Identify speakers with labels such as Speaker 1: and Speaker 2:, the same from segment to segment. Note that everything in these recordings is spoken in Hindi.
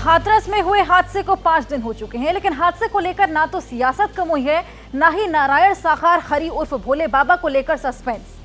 Speaker 1: हाथरस में हुए हादसे को 5 दिन हो चुके हैं, लेकिन हादसे को लेकर ना तो सियासत कम हुई है, ना ही नारायण साकार हरि उर्फ भोले बाबा को लेकर सस्पेंस।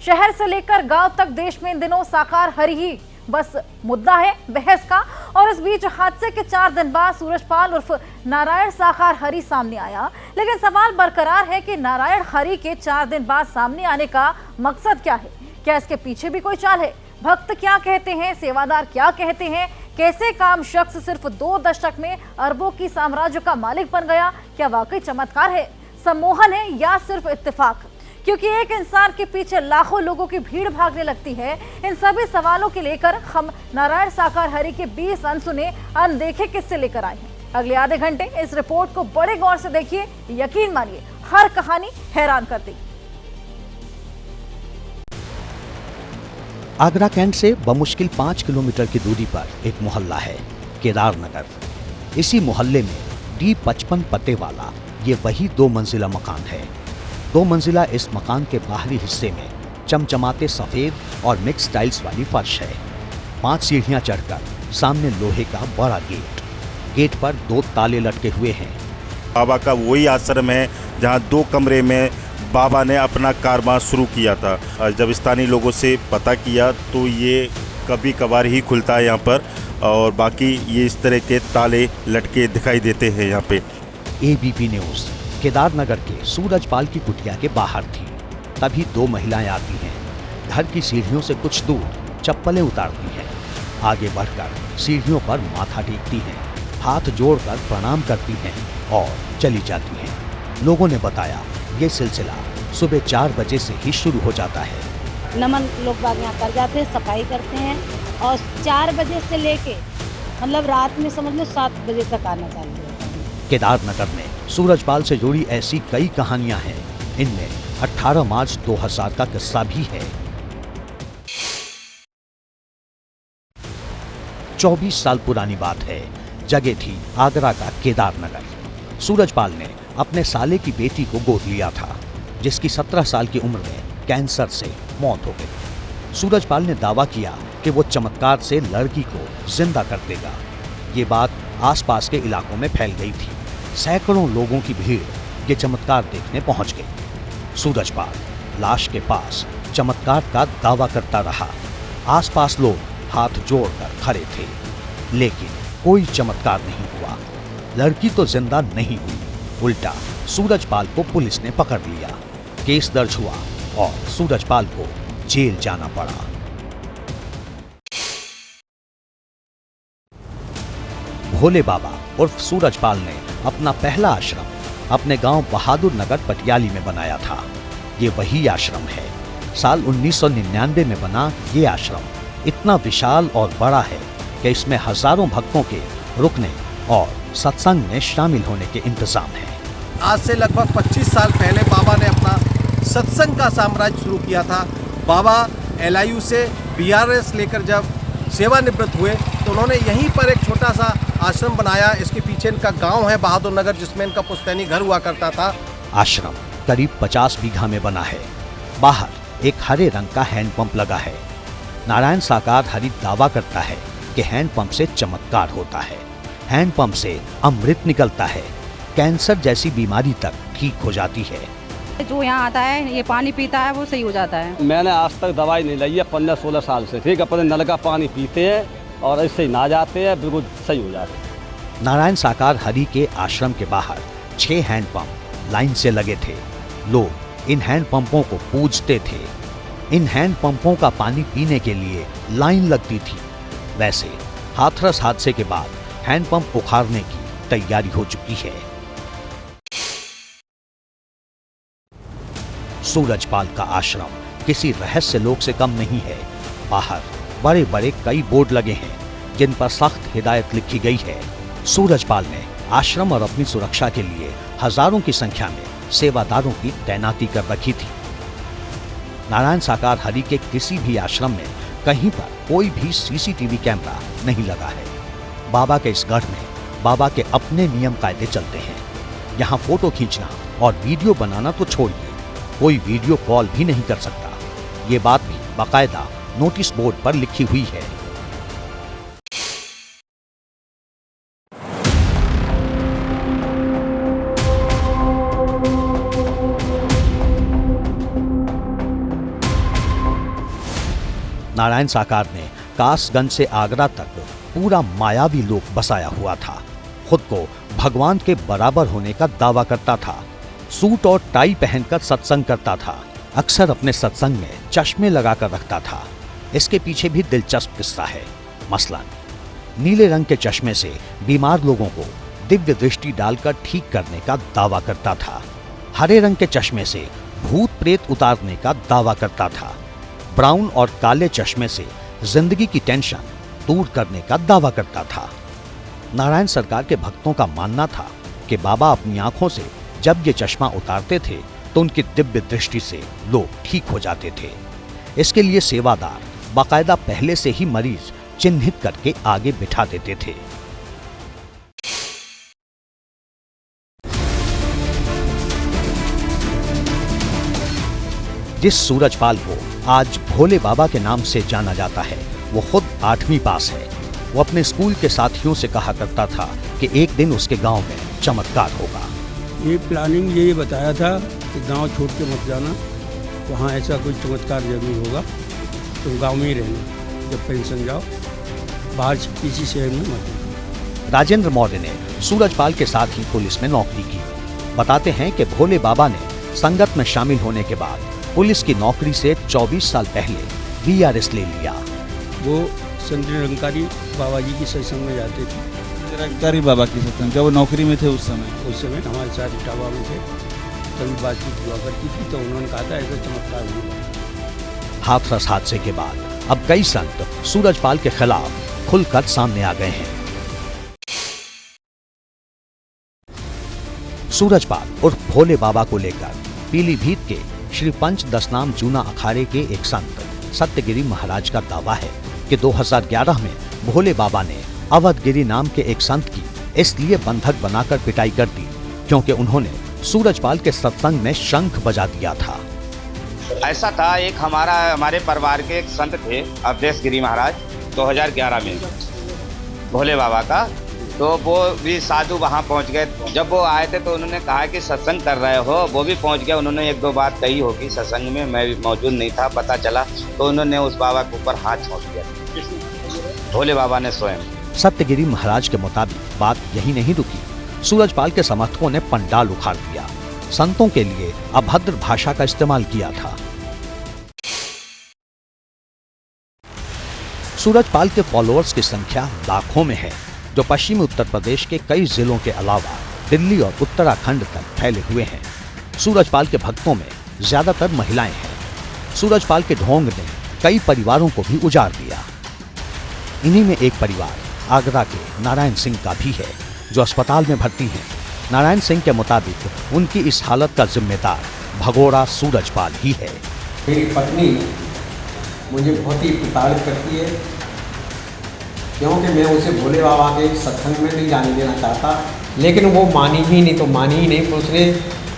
Speaker 1: शहर से लेकर गांव तक देश में इन दिनों साकार हरि ही बस मुद्दा है बहस का। और इस बीच हादसे के 4 दिन बाद सूरजपाल उर्फ नारायण साकार हरि सामने आया, लेकिन सवाल बरकरार है कि नारायण हरि के 4 दिन बाद सामने आने का मकसद क्या है? क्या इसके पीछे भी कोई चाल है? भक्त क्या कहते हैं, सेवादार क्या कहते हैं? कैसे काम शख्स सिर्फ 2 दशक में अरबों की साम्राज्य का मालिक बन गया? क्या वाकई चमत्कार है, सम्मोहन है या सिर्फ इत्तेफाक? क्योंकि एक इंसान के पीछे लाखों लोगों की भीड़ भागने लगती है। इन सभी सवालों के लेकर हम नारायण साकार हरि के 20 अनसुने अनदेखे किस्से लेकर आए हैं। अगले आधे घंटे इस रिपोर्ट को बड़े गौर से देखिए, यकीन मानिए हर कहानी हैरान कर देगी।
Speaker 2: आगरा कैंट से बमुश्किल 5 किलोमीटर की दूरी पर एक मोहल्ला है, केदार नगर। इसी मोहल्ले में D55 पते वाला ये वही 2 मंजिला मकान है। 2 मंजिला इस मकान के बाहरी हिस्से में चमचमाते सफेद और मिक्स टाइल्स वाली फर्श है। 5 सीढ़ियां चढ़कर सामने लोहे का बड़ा गेट पर 2 ताले लटके हुए हैं।
Speaker 3: बाबा का वही आश्रम है जहां 2 कमरे में बाबा ने अपना कारबार शुरू किया था। जब स्थानीय लोगों से पता किया तो ये कभी कभार ही खुलता है यहाँ पर, और बाकी ये इस तरह के ताले लटके दिखाई देते हैं यहाँ पे।
Speaker 2: ABP न्यूज़ केदार नगर के सूरजपाल की कुटिया के बाहर थी। तभी 2 महिलाएं आती हैं। घर की सीढ़ियों से कुछ दूर चप्पलें उतारती हैं। आगे बढ़कर सीढ़ियों पर माथा टेकती हैं, हाथ जोड़कर प्रणाम करती हैं और चली जाती हैं। लोगों ने बताया ये सिलसिला सुबह 4 बजे से ही शुरू हो जाता है।
Speaker 4: नमन लोग बाग यहाँ कर जाते हैं, सफाई करते हैं और 4 बजे से लेके मतलब रात में समझ लो 7 बजे तक आना चालू होता है।
Speaker 2: केदार नगर में सूरजपाल से जुड़ी ऐसी कई कहानियां हैं। इनमें 18 मार्च 2000 का किस्सा भी है। 24 साल पुरानी बात है। जगह थी आगरा का केदार नगर। सूरजपाल ने अपने साले की बेटी को गोद लिया था, जिसकी 17 साल की उम्र में कैंसर से मौत हो गई। सूरजपाल ने दावा किया कि वो चमत्कार से लड़की को जिंदा कर देगा। ये बात आसपास के इलाकों में फैल गई थी। सैकड़ों लोगों की भीड़ ये चमत्कार देखने पहुंच गई। सूरजपाल लाश के पास चमत्कार का दावा करता रहा। आसपास लोग हाथ जोड़कर खड़े थे, लेकिन कोई चमत्कार नहीं हुआ। लड़की तो जिंदा नहीं हुई, उल्टा सूरजपाल को पुलिस ने पकड़ लिया। केस दर्ज हुआ और सूरजपाल को जेल जाना पड़ा। भोले बाबा उर्फ सूरजपाल ने अपना पहला आश्रम अपने गांव बहादुर नगर पटियाली में बनाया था। ये वही आश्रम है। साल 1999 में बना ये आश्रम इतना विशाल और बड़ा है कि इसमें हजारों भक्तों के रुकने और सत्संग में शामिल होने के इंतजाम हैं।
Speaker 5: आज से लगभग 25 साल पहले बाबा ने अपना सत्संग का साम्राज्य शुरू किया था। बाबा LIU से BRS लेकर जब सेवानिवृत्त हुए तो उन्होंने यहीं पर एक छोटा सा आश्रम बनाया। इसके पीछे इनका गांव है बहादुर नगर, जिसमें इनका पुश्तैनी घर हुआ करता था।
Speaker 2: आश्रम करीब 50 बीघा में बना है। बाहर एक हरे रंग का हैंडपंप लगा है। नारायण साकार हरि दावा करता है कि हैंडपंप से चमत्कार होता है। हैंडपंप से अमृत निकलता है। कैंसर जैसी बीमारी तक ठीक हो जाती है।
Speaker 6: जो यहाँ आता है ये पानी पीता है वो सही हो जाता है।
Speaker 7: मैंने आज तक दवाई नहीं ली है 15-16 साल से। ठीक है, अपने नल का पानी पीते हैं और ऐसे ही नहा जाते हैं, बिल्कुल सही हो जाते हैं।
Speaker 2: नारायण साकार हरि के आश्रम के बाहर 6 हैंडपंप लाइन से लगे थे। लोग इन हैंडपंपों को पूजते थे। इन हैंडपंपों का पानी पीने के लिए लाइन लगती थी। वैसे हाथरस हादसे के बाद हैंडपंप उखाड़ने की तैयारी हो चुकी है। सूरजपाल का आश्रम किसी रहस्य लोक से कम नहीं है। बाहर बड़े बड़े कई बोर्ड लगे हैं जिन पर सख्त हिदायत लिखी गई है। सूरजपाल ने आश्रम और अपनी सुरक्षा के लिए हजारों की संख्या में सेवादारों की तैनाती कर रखी थी। नारायण साकार हरि के किसी भी आश्रम में कहीं पर कोई भी CCTV कैमरा नहीं लगा है। बाबा के इस गढ़ में बाबा के अपने नियम कायदे चलते हैं। यहाँ फोटो खींचना और वीडियो बनाना तो छोड़िए, कोई वीडियो कॉल भी नहीं कर सकता। ये बात भी बाकायदा नोटिस बोर्ड पर लिखी हुई है। नारायण साकार ने कासगंज से आगरा तक पूरा मायावी लोक बसाया हुआ था। खुद को भगवान के बराबर होने का दावा करता था। सूट और टाई पहनकर सत्संग करता था। अक्सर अपने सत्संग में चश्मे लगाकर रखता था। इसके पीछे भी दिलचस्प किस्सा है। मसलन नीले रंग के चश्मे से बीमार लोगों को दिव्य दृष्टि डालकर ठीक करने का दावा करता था। हरे रंग के चश्मे से भूत प्रेत उतारने का दावा करता था। ब्राउन और काले चश्मे से जिंदगी की टेंशन दूर करने का दावा करता था। नारायण सरकार के भक्तों का मानना था कि बाबा अपनी आंखों से जब ये चश्मा उतारते थे तो उनकी दिव्य दृष्टि से लोग ठीक हो जाते थे। इसके लिए सेवादार बाकायदा पहले से ही मरीज चिन्हित करके आगे बिठा देते थे। जिस सूरजपाल को आज भोले बाबा के नाम से जाना जाता है वो खुद 8वीं पास है। वो अपने स्कूल के साथियों से कहा करता था कि एक दिन उसके गांव में चमत्कार होगा।
Speaker 8: ये प्लानिंग ये बताया था कि गांव छोड़ के मत जाना, वहाँ ऐसा कोई चमत्कार जरूर होगा, तुम गांव में ही रहना, जब पेंशन जाओ बाहर किसी शहर में मत।
Speaker 2: राजेंद्र मौर्य ने सूरजपाल के साथ ही पुलिस में नौकरी की। बताते हैं कि भोले बाबा ने संगत में शामिल होने के बाद पुलिस की नौकरी से 24 साल पहले VRS ले लिया।
Speaker 8: वो संत निरंकारी बाबा जी की सत्संग में जाते थे।
Speaker 9: निरंकारी बाबा की सत्संग जब वो नौकरी में थे उस समय
Speaker 8: हमारे साथ इटावा में थे, कभी बातचीत हुआ करती थी तो उन्होंने कहा था ऐसा चमत्कार हुआ।
Speaker 2: हाथरस हादसे के बाद अब कई संत सूरजपाल के खिलाफ खुलकर सामने आ गए हैं। सूरजपाल उर्फ भोले बाबा को लेकर पीलीभीत के श्री पंच दशनाम जूना अखाड़े के एक संत सत्यगिरी महाराज का दावा है कि 2011 में भोले बाबा ने अवधगिरी नाम के एक संत की इसलिए बंधक बनाकर पिटाई कर दी क्योंकि उन्होंने सूरजपाल के सत्संग में शंख बजा दिया था।
Speaker 10: ऐसा था, एक हमारे परिवार के एक संत थे अवधगिरी महाराज, 2011 में भोले बाबा का, तो वो भी साधु वहाँ पहुँच गए। जब वो आए थे तो उन्होंने कहा कि सत्संग कर रहे हो, वो भी पहुँच गए। उन्होंने एक दो बात कही होगी सत्संग में, मैं भी मौजूद नहीं था, पता चला तो उन्होंने उस बाबा के ऊपर हाथ छोड़ दिया, भोले बाबा ने स्वयं।
Speaker 2: सत्यगिरी महाराज के मुताबिक बात यही नहीं रुकी। सूरजपाल के समर्थकों ने पंडाल उखाड़ दिया, संतों के लिए अभद्र भाषा का इस्तेमाल किया था। सूरजपाल के फॉलोअर्स की संख्या लाखों में है, जो पश्चिमी उत्तर प्रदेश के कई जिलों के अलावा दिल्ली और उत्तराखंड तक फैले हुए हैं। सूरजपाल के भक्तों में ज्यादातर महिलाएं हैं। सूरजपाल के ढोंग ने कई परिवारों को भी उजाड़ दिया। इन्हीं में एक परिवार आगरा के नारायण सिंह का भी है, जो अस्पताल में भर्ती हैं। नारायण सिंह के मुताबिक उनकी इस हालत का जिम्मेदार भगोड़ा सूरजपाल ही है।
Speaker 11: मेरी पत्नी मुझे बहुत ही प्रताड़ित करती है, क्योंकि मैं उसे भोले बाबा के सत्संग में नहीं जाने देना चाहता, लेकिन वो मानी ही नहीं, तो मानी ही नहीं। तो उसने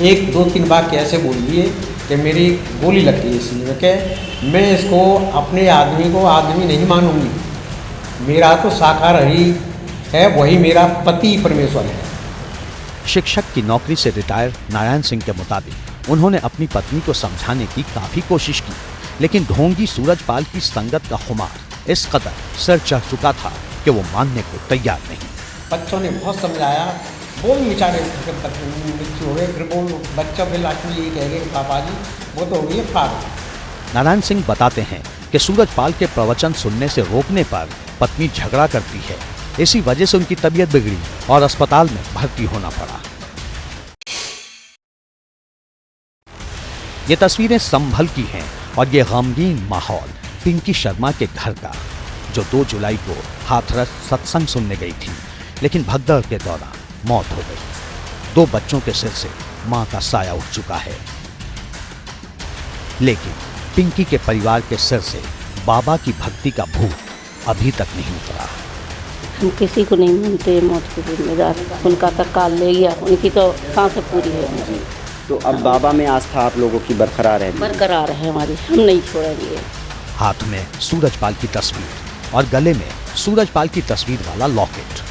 Speaker 11: 1, 2, 3 बार कैसे बोल दिए कि मेरी गोली लगती है इसलिए कि मैं इसको अपने आदमी को आदमी नहीं मानूंगी, मेरा तो साकार ही है, वही मेरा पति परमेश्वर है।
Speaker 2: शिक्षक की नौकरी से रिटायर नारायण सिंह के मुताबिक उन्होंने अपनी पत्नी को समझाने की काफी कोशिश की, लेकिन ढोंगी सूरजपाल की संगत का खुमार इस कदर सिर चढ़ चुका था कि वो मानने को तैयार नहीं।
Speaker 11: बच्चों ने बहुत समझाया, वो भी बेचारे मृत्यु हो गए। फिर वो बच्चा फिर लास्ट में ये कह गए कि पापा जी वो तो हो गई फाड़।
Speaker 2: नारायण सिंह बताते हैं कि सूरजपाल के प्रवचन सुनने से रोकने पर पत्नी झगड़ा करती है। इसी वजह से उनकी तबीयत बिगड़ी और अस्पताल में भर्ती होना पड़ा। ये तस्वीरें संभल की हैं और ये गमगीन माहौल पिंकी शर्मा के घर का, जो 2 जुलाई को हाथरस सत्संग सुनने गई थी, लेकिन भगदड़ के दौरान मौत हो गई। 2 बच्चों के सिर से मां का साया उठ चुका है, लेकिन पिंकी के परिवार के सिर से बाबा की भक्ति का भूत अभी तक नहीं उतरा।
Speaker 4: हम किसी को नहीं मानते, मौत के जिम्मेदार उनका तो काल ले गया, उनकी तो सांस पूरी है उनकी।
Speaker 12: तो अब बाबा में आस्था आप लोगों की बरकरार है?
Speaker 4: बरकरार है हमारी, हम नहीं छोड़ेंगे।
Speaker 2: हाथ में सूरजपाल की तस्वीर और गले में सूरजपाल की तस्वीर वाला लॉकेट।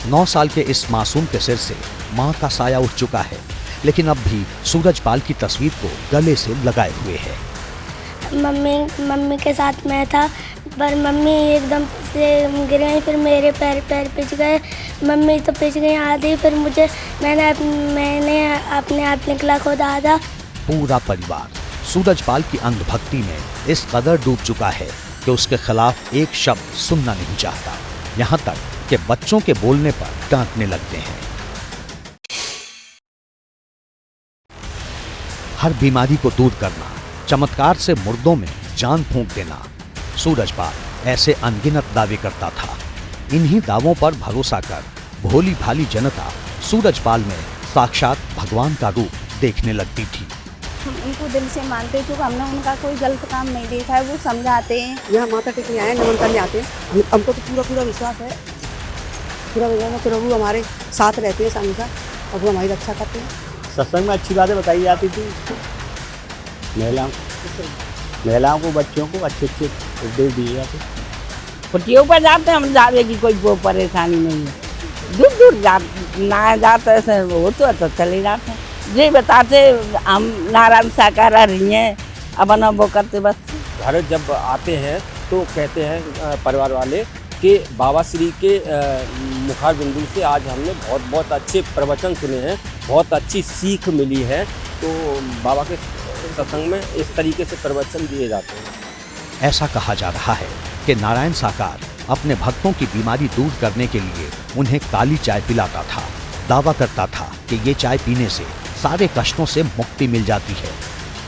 Speaker 2: 9 साल के इस मासूम के सिर से मां का साया उठ चुका है, लेकिन अब भी सूरजपाल की तस्वीर को गले से लगाए हुए है।
Speaker 13: मम्मी के साथ मैं था, पर मम्मी एकदम से गिर गई, फिर मेरे पैर पिच गए, मम्मी तो पिच गई आधी, फिर मैंने अपने आप निकला खुद आधा।
Speaker 2: पूरा परिवार सूरजपाल की अंधभक्ति में इस कदर डूब चुका है कि उसके खिलाफ एक शब्द सुनना नहीं चाहता, यहाँ तक कि बच्चों के बोलने पर डांटने लगते हैं। हर बीमारी को दूर करना, चमत्कार से मुर्दों में जान फूंक देना, सूरजपाल ऐसे अनगिनत दावे करता था। इन्हीं दावों पर भरोसा कर भोली भाली जनता सूरजपाल में साक्षात भगवान का रूप देखने लगती थी।
Speaker 14: हम उनको दिल से मानते थे, हमने उनका कोई गलत काम नहीं देखा है, वो समझाते हैं।
Speaker 15: यहाँ माता टेकने आए, नमन करने आते हैं, हमको तो पूरा विश्वास है, प्रभु हमारे साथ रहते हैं हमेशा और वो हमारी रक्षा करते हैं।
Speaker 16: सत्संग में अच्छी बातें बताई जाती थी, महिलाओं को, बच्चों को अच्छे उपदेश दिए जाते।
Speaker 17: फुटियों पर जाते हम, जाने की कोई वो परेशानी नहीं है, दूर ना जाते ऐसे वो तो चले जाते हैं। ये बताते हम नारायण साकार रही हैं, अब ना वो करते बस।
Speaker 18: घर जब आते हैं तो कहते हैं परिवार वाले कि बाबा श्री के मुखार बिंदु से आज हमने बहुत अच्छे प्रवचन सुने हैं, बहुत अच्छी सीख मिली है। तो बाबा के सत्संग में इस तरीके से प्रवचन दिए जाते हैं।
Speaker 2: ऐसा कहा जा रहा है कि नारायण साकार अपने भक्तों की बीमारी दूर करने के लिए उन्हें काली चाय पिलाता था। दावा करता था कि ये चाय पीने से सारे कष्टों से मुक्ति मिल जाती है।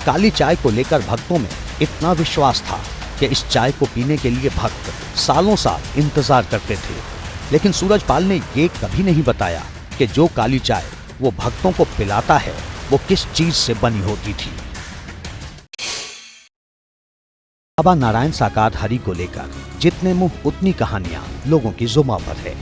Speaker 2: काली चाय को लेकर भक्तों में इतना विश्वास था कि इस चाय को पीने के लिए भक्त सालों साल इंतजार करते थे। लेकिन सूरजपाल ने ये कभी नहीं बताया कि जो काली चाय वो भक्तों को पिलाता है वो किस चीज से बनी होती थी। बाबा नारायण साकार हरि को लेकर जितने मुंह उतनी कहानियां लोगों की जुबान पर है।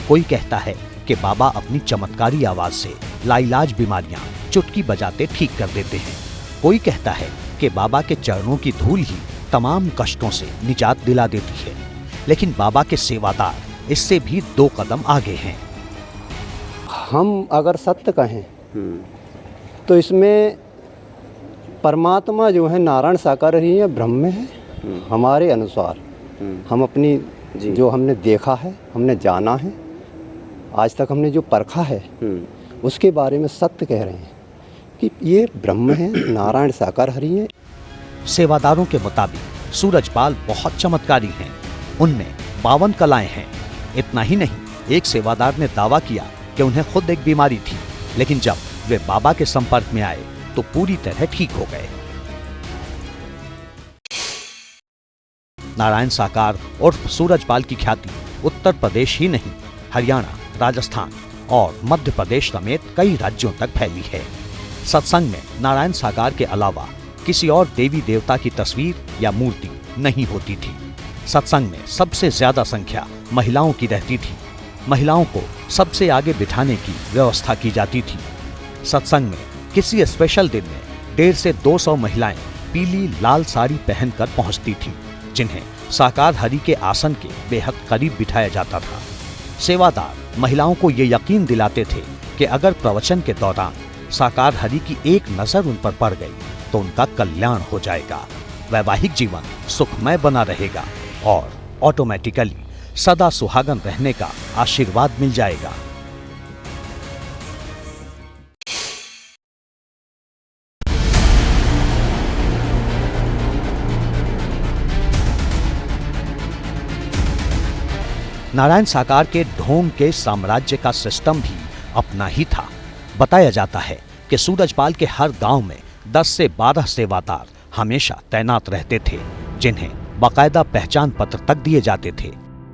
Speaker 2: कोई कहता है कि बाबा अपनी चमत्कारी आवाज से लाइलाज बीमारियां चुटकी बजाते ठीक कर देते हैं। कोई कहता है कि बाबा के चरणों की धूल ही तमाम कष्टों से निजात दिला देती है। लेकिन बाबा के सेवादार इससे भी 2 कदम आगे हैं।
Speaker 11: हम अगर सत्य कहें तो इसमें परमात्मा जो है नारायण साकार ही है, ब्रह्म है। हमारे अनुसार हम अपनी जो हमने देखा है, हमने जाना है, आज तक हमने जो परखा है उसके बारे में सत्य कह रहे हैं कि ये ब्रह्म है, नारायण साकार हरि है।
Speaker 2: सेवादारों के मुताबिक सूरजपाल बहुत चमत्कारी हैं। उनमें 52 कलाएं हैं। इतना ही नहीं, एक सेवादार ने दावा किया कि उन्हें खुद एक बीमारी थी, लेकिन जब वे बाबा के संपर्क में आए तो पूरी तरह ठीक हो गए। नारायण साकार उर्फ सूरजपाल की ख्याति उत्तर प्रदेश ही नहीं, हरियाणा, राजस्थान और मध्य प्रदेश समेत कई राज्यों तक फैली है। सत्संग में नारायण साकार के अलावा किसी और देवी देवता की तस्वीर या मूर्ति नहीं होती थी। सत्संग में सबसे ज्यादा संख्या महिलाओं की रहती थी। महिलाओं को सबसे आगे बिठाने की व्यवस्था की जाती थी। सत्संग में किसी स्पेशल दिन में 150 से 200 महिलाएं पीली लाल साड़ी पहनकर पहुंचती थीं, जिन्हें साकार हरि के आसन के बेहद करीब बिठाया जाता था। सेवादार महिलाओं को ये यकीन दिलाते थे कि अगर प्रवचन के दौरान साकार हरि की एक नजर उन पर पड़ गई तो उनका कल्याण हो जाएगा, वैवाहिक जीवन सुखमय बना रहेगा और ऑटोमेटिकली सदा सुहागन रहने का आशीर्वाद मिल जाएगा। नारायण साकार के ढोंग के साम्राज्य का सिस्टम भी अपना ही था। बताया जाता है कि सूरजपाल के हर गांव में 10 से 12 सेवादार हमेशा तैनात रहते थे, जिन्हें बाकायदा पहचान पत्र तक दिए जाते थे।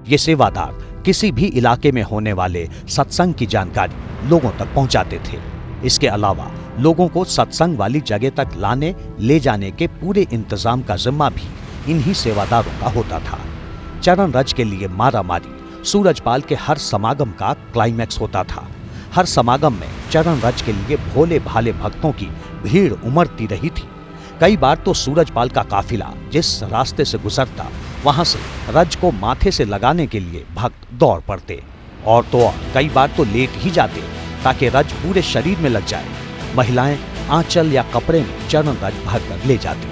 Speaker 2: ये सेवादार किसी भी इलाके में होने वाले सत्संग की जानकारी लोगों तक पहुंचाते थे। इसके अलावा लोगों को सत्संग वाली जगह तक लाने ले जाने के पूरे इंतजाम का जिम्मा भी इन्हीं सेवादारों का होता था। चरण रज के लिए मारामारी सूरजपाल के हर समागम का क्लाइमैक्स होता था। हर समागम में चरण रज के लिए भोले भाले भक्तों की भीड़ उमड़ती रही थी। कई बार तो सूरजपाल का काफिला जिस रास्ते से गुजरता वहां से रज को माथे से लगाने के लिए भक्त दौड़ पड़ते, और तो और कई बार तो लेट ही जाते ताकि रज पूरे शरीर में लग जाए। महिलाएं आंचल या कपड़े में चरण रज भरकर ले जाती।